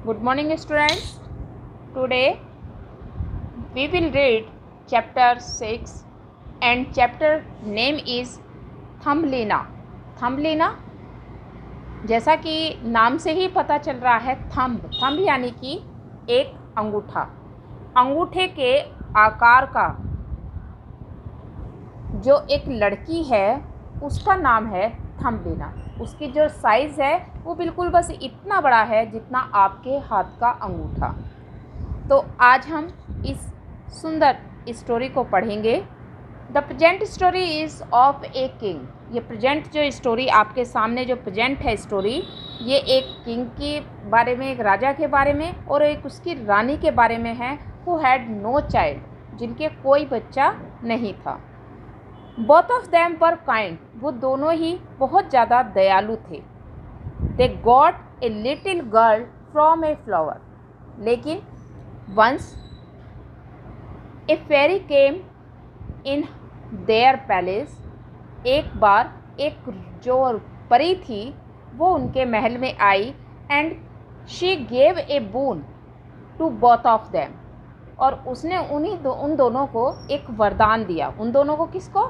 Good morning, students. Today we will read chapter 6 and chapter name is Thumbelina. Thumbelina जैसा कि नाम से ही पता चल रहा है, थंब यानी कि एक अंगूठा, अंगूठे के आकार का जो एक लड़की है उसका नाम है थंबलीना। उसकी जो साइज़ है वो बिल्कुल बस इतना बड़ा है जितना आपके हाथ का अंगूठा। तो आज हम इस सुंदर स्टोरी को पढ़ेंगे। The present story is of a king. ये प्रेजेंट जो स्टोरी आपके सामने जो प्रेजेंट है स्टोरी, ये एक किंग के बारे में, एक राजा के बारे में और एक उसकी रानी के बारे में है, हु हैड नो चाइल्ड, जिनके कोई बच्चा नहीं था। Both of them were kind, वो दोनों ही बहुत ज़्यादा दयालु थे। They got a little girl from a flower, लेकिन once a fairy came in their palace, एक बार एक जो परी थी वो उनके महल में आई, and she gave a boon to both of them, और उसने उन दोनों को एक वरदान दिया। उन दोनों को किसको?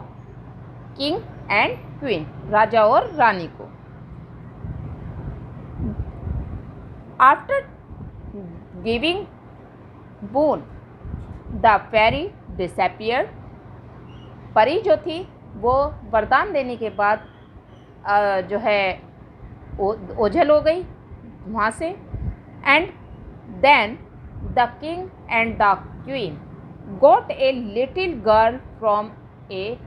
किंग एंड क्वीन, राजा और रानी को। After giving boon the fairy disappeared, परी जो थी वो वरदान देने के बाद जो है ओझल हो गई वहाँ से। And then the king and the queen got a little girl from a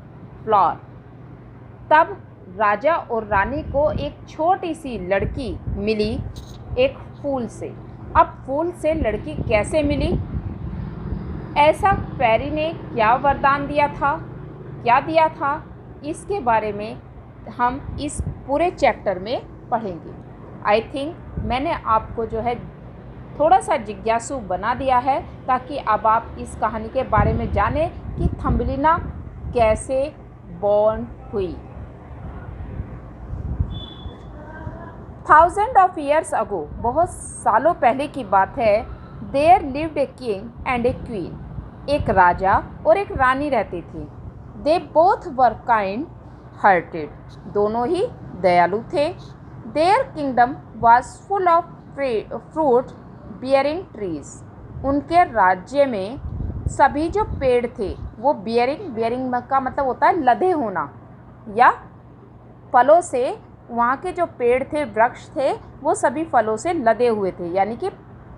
flower, तब राजा और रानी को एक छोटी सी लड़की मिली एक फूल से। अब फूल से लड़की कैसे मिली, ऐसा फेरी ने क्या वरदान दिया था, क्या दिया था, इसके बारे में हम इस पूरे चैप्टर में पढ़ेंगे। आई थिंक मैंने आपको जो है थोड़ा सा जिज्ञासु बना दिया है, ताकि अब आप इस कहानी के बारे में जानें कि थंबलीना कैसे बॉर्न हुई। थाउजेंड ऑफ ईयर्स अगो, बहुत सालों पहले की बात है, there lived a king and a queen, एक राजा और एक रानी रहती थी। They both were kind hearted, दोनों ही दयालु थे। Their kingdom was full of fruit bearing trees, उनके राज्य में सभी जो पेड़ थे वो बियरिंग का मतलब होता है लदे होना, या फलों से, वहाँ के जो पेड़ थे, वृक्ष थे, वो सभी फलों से लदे हुए थे, यानी कि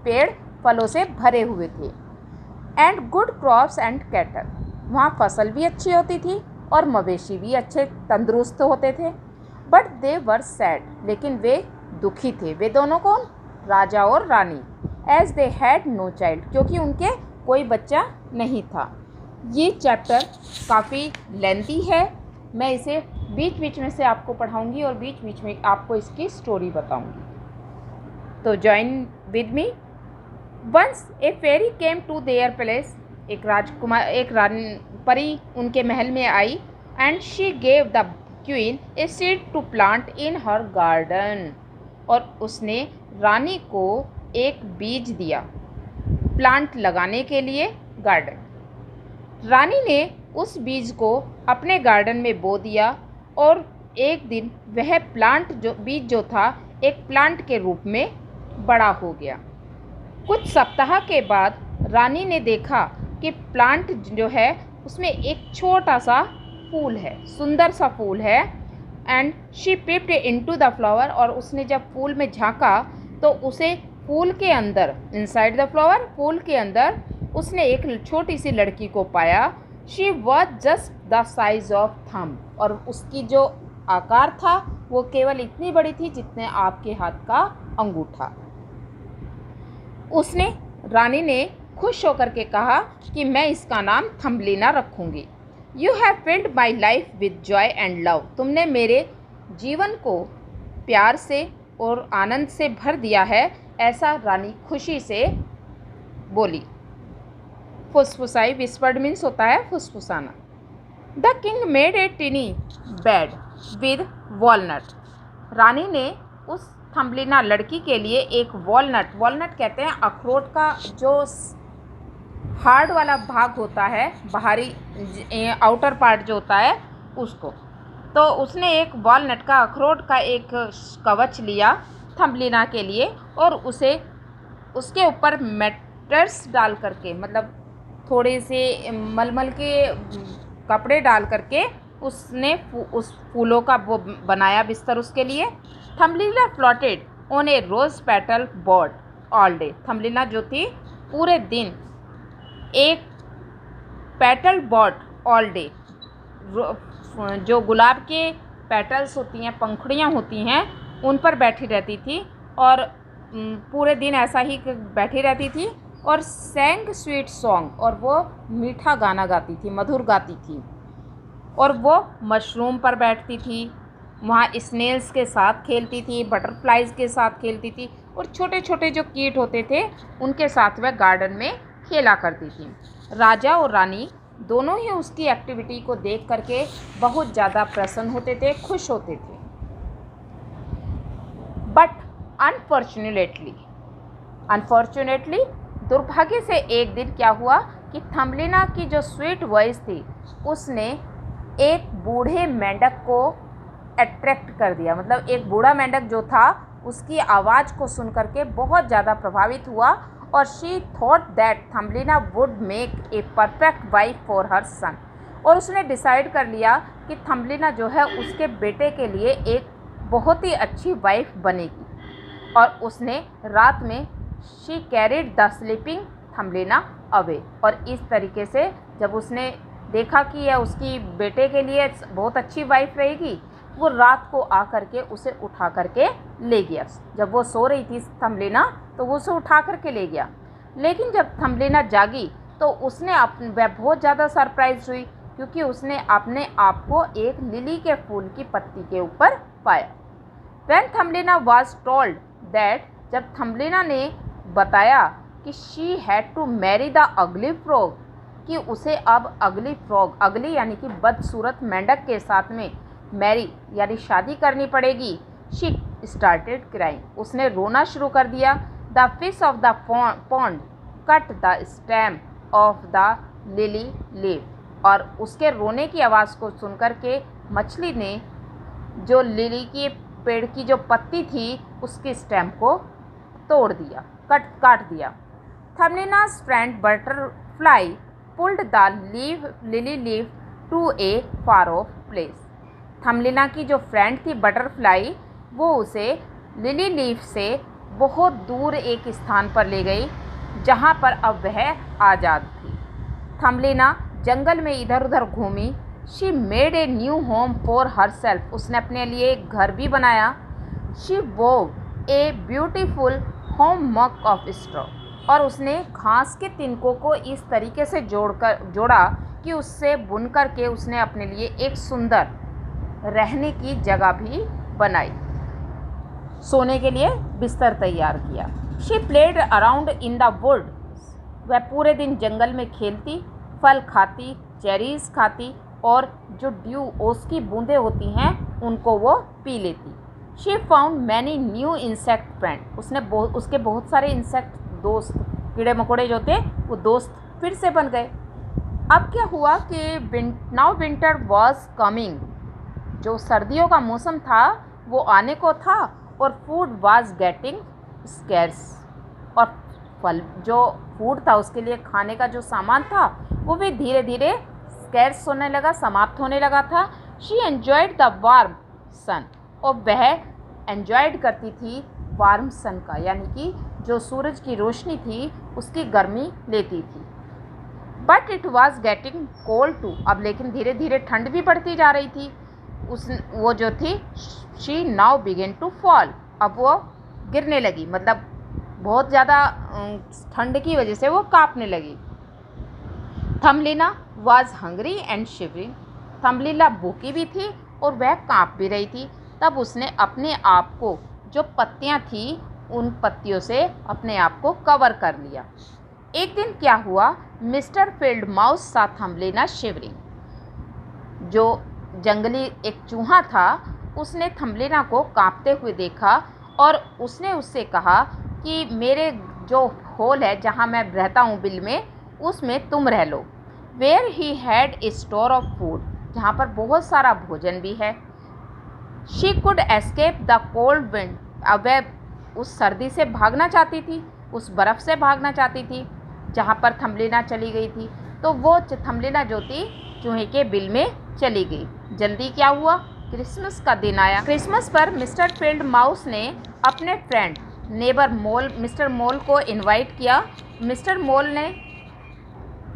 पेड़ फलों से भरे हुए थे। And good crops and cattle, वहाँ फसल भी अच्छी होती थी और मवेशी भी अच्छे तंदुरुस्त होते थे। बट दे वर सैड, लेकिन वे दुखी थे। वे दोनों कौन? राजा और रानी। As they had no child, क्योंकि उनके कोई बच्चा नहीं था। ये चैप्टर काफ़ी लेंथी है, मैं इसे बीच बीच में से आपको पढ़ाऊंगी और बीच बीच में आपको इसकी स्टोरी बताऊंगी। तो join with me. Once a fairy came to their palace, एक रानी परी उनके महल में आई, and she gave the queen a seed to plant in her garden, और उसने रानी को एक बीज दिया प्लांट लगाने के लिए गार्डन। रानी ने उस बीज को अपने गार्डन में बो दिया, और एक दिन वह बीज जो था एक प्लांट के रूप में बड़ा हो गया। कुछ सप्ताह के बाद रानी ने देखा कि प्लांट जो है उसमें एक छोटा सा फूल है, सुंदर सा फूल है। And she peeped into the flower, और उसने जब फूल में झांका तो उसे फूल के अंदर, इनसाइड द फ्लावर, फूल के अंदर उसने एक छोटी सी लड़की को पाया। She was just the size of thumb, और उसकी जो आकार था वो केवल इतनी बड़ी थी जितने आपके हाथ का अंगूठा। रानी ने खुश होकर के कहा कि मैं इसका नाम थंबलीना रखूँगी। You have filled my life with Joy and love, तुमने मेरे जीवन को प्यार से और आनंद से भर दिया है, ऐसा रानी खुशी से बोली। फुसफुसाई, विस्पर्ड मीन्स होता है फुसफुसाना। The king made a tiny bed with walnut, रानी ने उस थम्बलिना लड़की के लिए एक वॉलनट कहते हैं अखरोट का जो हार्ड वाला भाग होता है, बाहरी आउटर पार्ट जो होता है उसको, तो उसने एक वॉलनट का अखरोट का एक कवच लिया थम्बलिना के लिए और उसे उसके ऊपर मैटर्स डाल करके, मतलब थोड़े से मलमल के कपड़े डाल करके उसने उस फूलों का वो बनाया बिस्तर उसके लिए। Thumbelina floated on a rose petal board all day. Thumbelina जो थी पूरे दिन एक पेटल बोर्ड ऑल डे, जो गुलाब के पेटल्स होती हैं, पंखुड़ियाँ होती हैं, उन पर बैठी रहती थी और पूरे दिन ऐसा ही बैठी रहती थी और सैंग स्वीट सॉन्ग, और वो मीठा गाना गाती थी, मधुर गाती थी। और वो मशरूम पर बैठती थी, वहाँ स्नेल्स के साथ खेलती थी, बटरफ्लाइज के साथ खेलती थी और छोटे छोटे जो कीट होते थे उनके साथ वह गार्डन में खेला करती थी। राजा और रानी दोनों ही उसकी एक्टिविटी को देख करके बहुत ज़्यादा प्रसन्न होते थे, खुश होते थे। बट अनफॉर्चुनेटली दुर्भाग्य से एक दिन क्या हुआ कि थम्बलिना की जो स्वीट वॉइस थी उसने एक बूढ़े मेंढक को अट्रैक्ट कर दिया। मतलब एक बूढ़ा मेंढक जो था उसकी आवाज़ को सुन करके बहुत ज़्यादा प्रभावित हुआ और she thought that Thumbelina would make a perfect wife for her son. और उसने डिसाइड कर लिया कि थम्बलिना जो है उसके बेटे के लिए एक बहुत ही अच्छी वाइफ बनेगी। और उसने रात में she carried the sleeping Thumbelina away. और इस तरीके से जब उसने देखा कि यह उसकी बेटे के लिए बहुत अच्छी वाइफ रहेगी, वो रात को आ करके उसे उठा करके ले गया। जब वो सो रही थी थम्बलिना तो वो उसे उठा करके ले गया। लेकिन जब थम्बलिना जागी तो उसने वह बहुत ज़्यादा सरप्राइज हुई क्योंकि उसने अपने आप को एक लिली के फूल की पत्ती के ऊपर पाया। When Thumbelina was told that, जब थम्बलिना ने बताया कि she had to marry the ugly frog, कि उसे अब अगली फ्रॉग, अगली यानी कि बदसूरत मेंढक के साथ में मैरी यानी शादी करनी पड़ेगी, शी स्टार्टेड क्राइंग, उसने रोना शुरू कर दिया। The fish of the pond cut the stem of the lily leaf, और उसके रोने की आवाज़ को सुनकर के मछली ने जो लिली के पेड़ की जो पत्ती थी उसके स्टेम को तोड़ दिया, काट दिया। Thumbelina's friend butterfly pulled the lily leaf to a far off place. Thumbelina की जो फ्रेंड थी बटरफ्लाई, वो उसे लिली लीफ से बहुत दूर एक स्थान पर ले गई जहाँ पर अब वह आज़ाद थी। थम्बलिना जंगल में इधर उधर घूमी। She made a new home for her self, उसने अपने लिए एक घर भी बनाया। शी वोव ए ब्यूटीफुल होम मक ऑफ स्ट्रॉ, और उसने घास के तिनकों को इस तरीके से जोड़ा कि उससे बुन करके उसने अपने लिए एक सुंदर रहने की जगह भी बनाई, सोने के लिए बिस्तर तैयार किया। She played around in the wood, वह पूरे दिन जंगल में खेलती, फल खाती, चेरीज खाती और जो ड्यू ओस की बूंदें होती हैं उनको वो पी लेती। She found many new insect friend, उसने उसके बहुत सारे इंसेक्ट दोस्त, कीड़े मकोड़े जो थे वो दोस्त फिर से बन गए। अब क्या हुआ कि नाउ विंटर वॉज कमिंग, जो सर्दियों का मौसम था वो आने को था और फूड वाज गेटिंग स्कैर्स, और फल जो फूड था उसके लिए खाने का जो सामान था वो भी धीरे धीरे स्कैर्स होने लगा, समाप्त होने लगा था। शी एन्जॉयड द वार्म सन, और वह एन्जॉयड करती थी वार्म सन का, यानी कि जो सूरज की रोशनी थी उसकी गर्मी लेती थी। But it was getting cold too, अब लेकिन धीरे धीरे ठंड भी बढ़ती जा रही थी। वो जो थी she now begin to fall, अब वो गिरने लगी, मतलब बहुत ज़्यादा ठंड की वजह से वो कांपने लगी। Thumbelina was hungry and shivering, Thumbelina भूखी भी थी और वह कांप भी रही थी। तब उसने अपने आप को, जो पत्तियां थी उन पत्तियों से अपने आप को कवर कर लिया। एक दिन क्या हुआ, मिस्टर फील्ड माउस सा थम्बलिना शिवरिंग, जो जंगली एक चूहा था उसने थम्बलिना को कांपते हुए देखा और उसने उससे कहा कि मेरे जो होल है जहाँ मैं रहता हूँ बिल में, उसमें तुम रह लो। Where he had a store of food, जहाँ पर बहुत सारा भोजन भी है। She could escape the cold wind, अब वह उस सर्दी से भागना चाहती थी, उस बर्फ़ से भागना चाहती थी जहाँ पर थम्बलिना चली गई थी। तो वो थम्बलिना जो थी चूहे के बिल में चली गई। जल्दी क्या हुआ, क्रिसमस का दिन आया। क्रिसमस पर मिस्टर फील्ड माउस ने अपने फ्रेंड नेबर मोल मिस्टर मोल को इनवाइट किया। मिस्टर मोल ने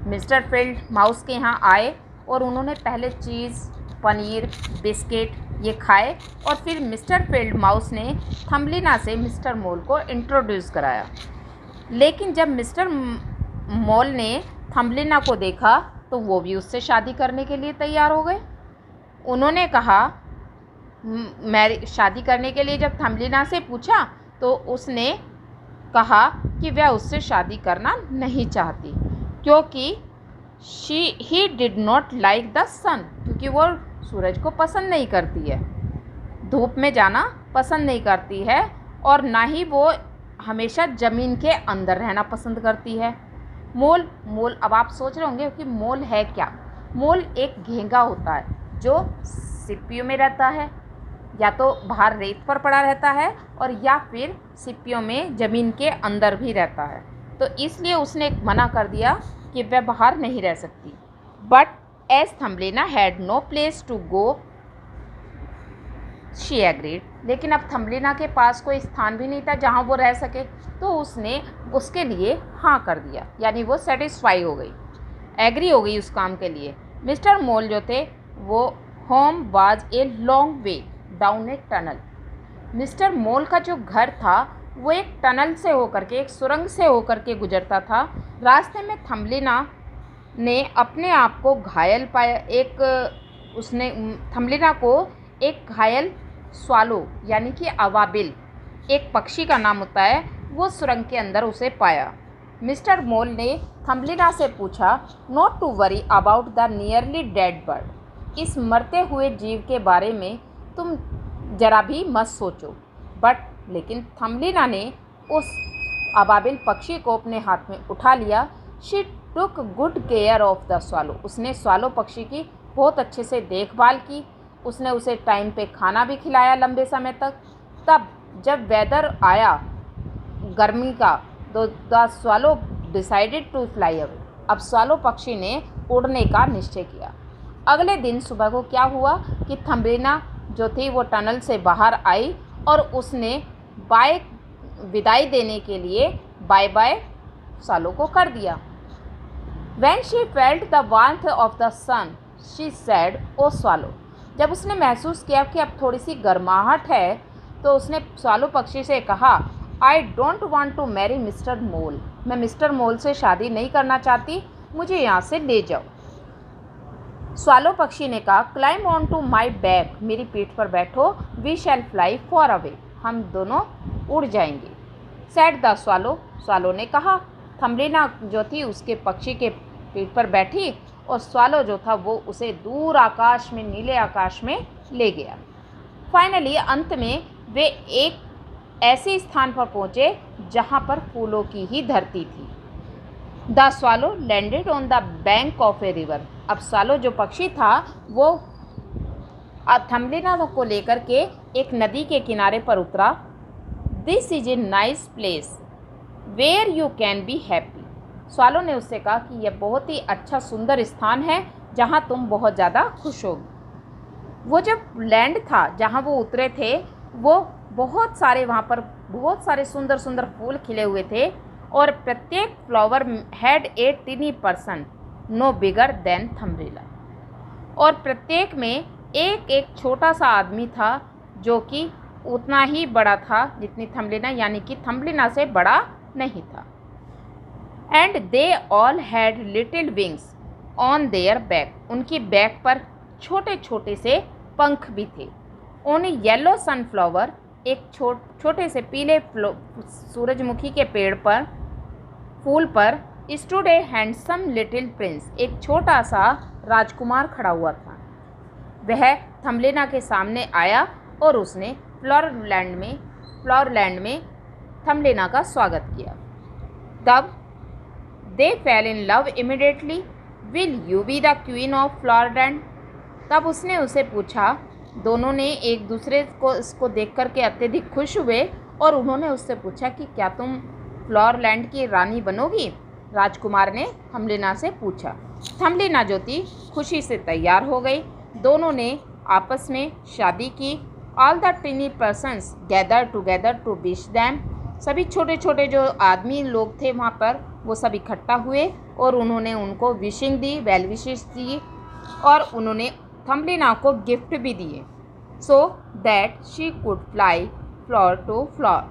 मिस्टर फील्ड माउस के यहाँ आए और उन्होंने पहले चीज़, पनीर, बिस्किट ये खाए और फिर मिस्टर फील्ड माउस ने थम्बलिना से मिस्टर मोल को इंट्रोड्यूस कराया। लेकिन जब मिस्टर मोल ने थम्बलिना को देखा तो वो भी उससे शादी करने के लिए तैयार हो गए। उन्होंने कहा, मैं शादी करने के लिए जब थम्बलिना से पूछा तो उसने कहा कि वह उससे शादी करना नहीं चाहती क्योंकि he did not like the sun, क्योंकि वो सूरज को पसंद नहीं करती है, धूप में जाना पसंद नहीं करती है और ना ही वो हमेशा ज़मीन के अंदर रहना पसंद करती है। मोल अब आप सोच रहे होंगे कि मोल है क्या। मोल एक घेंगा होता है जो सिप्पियों में रहता है, या तो बाहर रेत पर पड़ा रहता है और या फिर सिप्पियों में ज़मीन के अंदर भी रहता है। तो इसलिए उसने मना कर दिया कि वह बाहर नहीं रह सकती। But as Thumbelina had no place to go she agreed, लेकिन अब थम्बलिना के पास कोई स्थान भी नहीं था जहाँ वो रह सके, तो उसने उसके लिए हाँ कर दिया, यानी वो सेटिस्फाई हो गई, एग्री हो गई उस काम के लिए। मिस्टर मोल जो थे वो home was a long way down a tunnel. Mister mole का जो घर था वो एक टनल से होकर के, एक सुरंग से होकर के गुजरता था। रास्ते में थम्बलिना ने अपने आप को घायल पाया। उसने थम्बलिना को एक घायल स्वालो यानी कि अवाबिल, एक पक्षी का नाम होता है, वो सुरंग के अंदर उसे पाया। मिस्टर मोल ने थम्बलिना से पूछा, not to worry about the nearly dead bird, इस मरते हुए जीव के बारे में तुम जरा भी मत सोचो। लेकिन थम्बलिना ने उस अबाबिल पक्षी को अपने हाथ में उठा लिया। She took good care of the swallow, उसने स्वालो पक्षी की बहुत अच्छे से देखभाल की। उसने उसे टाइम पे खाना भी खिलाया लंबे समय तक। तब जब वेदर आया गर्मी का तो the swallow decided to fly away, अब स्वालो पक्षी ने उड़ने का निश्चय किया। अगले दिन सुबह को क्या हुआ कि थम्बलिना जो थी वो टनल से बाहर आई और उसने विदाई देने के लिए बाय बाय स्वालो को कर दिया। When she felt the warmth of the sun, she said, "Oh swallow." जब उसने महसूस किया कि अब थोड़ी सी गर्माहट है तो उसने स्वालो पक्षी से कहा, I don't want to marry Mr. मोल, मैं मिस्टर मोल से शादी नहीं करना चाहती, मुझे यहाँ से ले जाओ। स्वालो पक्षी ने कहा, Climb on to my back, मेरी पीठ पर बैठो, We shall fly far away, हम दोनों उड़ जाएंगे। Said the swallow, स्वालो ने कहा। थम्बलिना जो थी उसके पक्षी के पीठ पर बैठी और स्वालो जो था वो उसे दूर आकाश में, नीले आकाश में ले गया। फाइनली अंत में वे एक ऐसे स्थान पर पहुँचे जहाँ पर फूलों की ही धरती थी। The swallow landed on the bank of a river, अब स्वालो जो पक्षी था वो थम्बलिना को लेकर के एक नदी के किनारे पर उतरा। This is a nice place where you can be happy, swallow ने उससे कहा कि यह बहुत ही अच्छा सुंदर स्थान है जहाँ तुम बहुत ज़्यादा खुश होगी। वो जब लैंड था जहाँ वो उतरे थे वो बहुत सारे, वहाँ पर बहुत सारे सुंदर सुंदर फूल खिले हुए थे और प्रत्येक flower had a tiny person no bigger than Thumbelina, और प्रत्येक में एक एक छोटा सा आदमी था जो कि उतना ही बड़ा था जितनी थम्बलिना, यानी कि थम्बलिना से बड़ा नहीं था। And they all had little wings on their back, उनकी बैक पर छोटे छोटे से पंख भी थे। ऑन ए येलो सनफ्लावर, एक छोटे से पीले सूरजमुखी के पेड़ पर, फूल पर स्टूड ए हैंडसम लिटिल प्रिंस, एक छोटा सा राजकुमार खड़ा हुआ था। वह थम्बलिना के सामने आया और उसने फ्लोरलैंड में फ्लावरलैंड में थम्बलिना का स्वागत किया। तब they fell in love immediately, will you be the queen of Flowerland. तब उसने उसे पूछा, दोनों ने एक दूसरे को इसको देख कर के अत्यधिक खुश हुए और उन्होंने उससे पूछा कि क्या तुम फ्लावरलैंड की रानी बनोगी। राजकुमार ने थम्बलिना से पूछा। थम्बलिना जो थी खुशी से तैयार हो गई। दोनों ने आपस में शादी की। All the tiny persons gather together to wish them. सभी छोटे छोटे जो आदमी लोग थे वहाँ पर वो सब इकट्ठा हुए और उन्होंने उनको विशिंग दी, वेल विशेस दी और उन्होंने थम्बलिना को गिफ्ट भी दिए, so that she could fly floor to floor.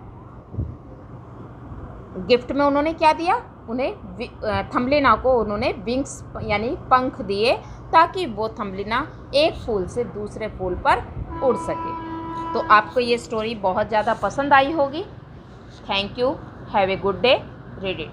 Gift में उन्होंने क्या दिया, उन्हें थम्बलिना को उन्होंने विंग्स यानी पंख दिए ताकि वो थम्बलिना एक फूल से दूसरे फूल पर उड़ सके। तो आपको ये स्टोरी बहुत ज़्यादा पसंद आई होगी। Thank you, have a good day, read it.